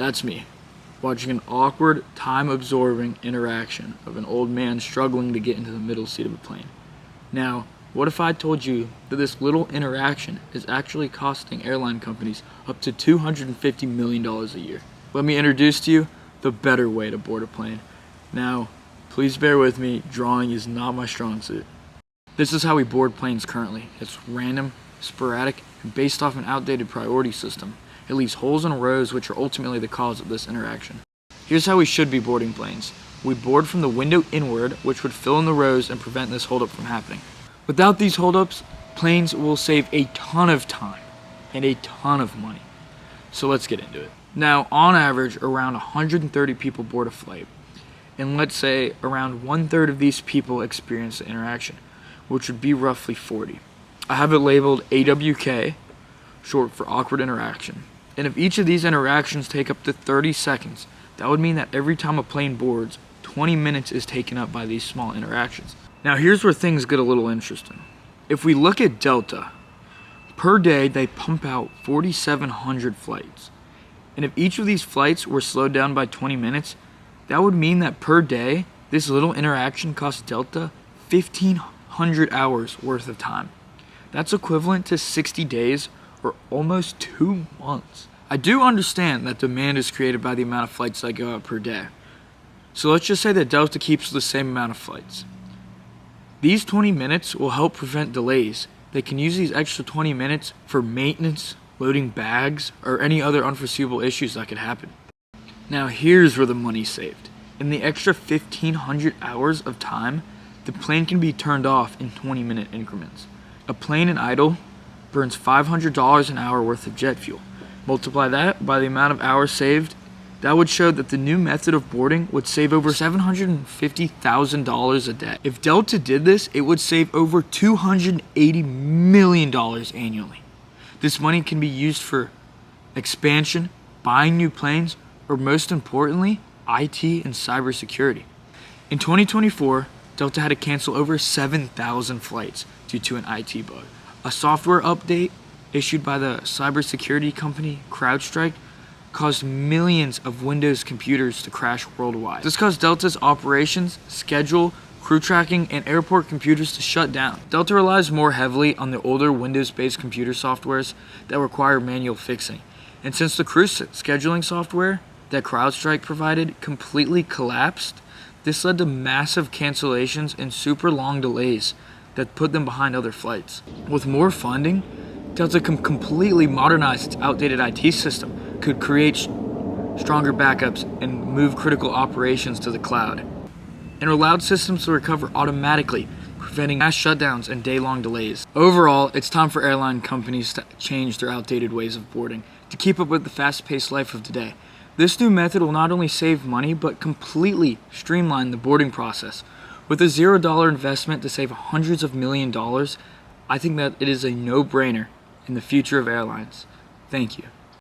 That's me, watching an awkward, time-absorbing interaction of an old man struggling to get into the middle seat of a plane. Now, what if I told you that this little interaction is actually costing airline companies up to $250 million a year? Let me introduce to you the better way to board a plane. Now, please bear with me, drawing is not my strong suit. This is how we board planes currently. It's random, sporadic, and based off an outdated priority system. It leaves holes in rows which are ultimately the cause of this interaction. Here's how we should be boarding planes. We board from the window inward, which would fill in the rows and prevent this holdup from happening. Without these holdups, planes will save a ton of time and a ton of money. So let's get into it. Now, on average, around 130 people board a flight, and let's say around 1/3 of these people experience the interaction, which would be roughly 40. I have it labeled AWK, short for awkward interaction. And if each of these interactions take up to 30 seconds, that would mean that every time a plane boards, 20 minutes is taken up by these small interactions. Now here's where things get a little interesting. If we look at Delta, per day they pump out 4,700 flights. And if each of these flights were slowed down by 20 minutes, that would mean that per day, this little interaction costs Delta 1,500 hours worth of time. That's equivalent to 60 days or almost 2 months. I do understand that demand is created by the amount of flights that go out per day. So let's just say that Delta keeps the same amount of flights. These 20 minutes will help prevent delays. They can use these extra 20 minutes for maintenance, loading bags, or any other unforeseeable issues that could happen. Now here's where the money's saved. In the extra 1,500 hours of time, the plane can be turned off in 20-minute increments. A plane in idle burns $500 an hour worth of jet fuel. Multiply that by the amount of hours saved, that would show that the new method of boarding would save over $750,000 a day. If Delta did this, it would save over $280 million annually. This money can be used for expansion, buying new planes, or most importantly, IT and cybersecurity. In 2024, Delta had to cancel over 7,000 flights due to an IT bug. A software update issued by the cybersecurity company CrowdStrike caused millions of Windows computers to crash worldwide. This caused Delta's operations, schedule, crew tracking, and airport computers to shut down. Delta relies more heavily on the older Windows-based computer softwares that require manual fixing. And since the crew scheduling software that CrowdStrike provided completely collapsed, this led to massive cancellations and super long delays that put them behind other flights. With more funding, Delta can completely modernize its outdated IT system, could create stronger backups, and move critical operations to the cloud, and allowed systems to recover automatically, preventing mass shutdowns and day-long delays. Overall, it's time for airline companies to change their outdated ways of boarding to keep up with the fast-paced life of today. This new method will not only save money, but completely streamline the boarding process. With a $0 investment to save hundreds of millions of dollars, I think that it is a no-brainer in the future of airlines. Thank you.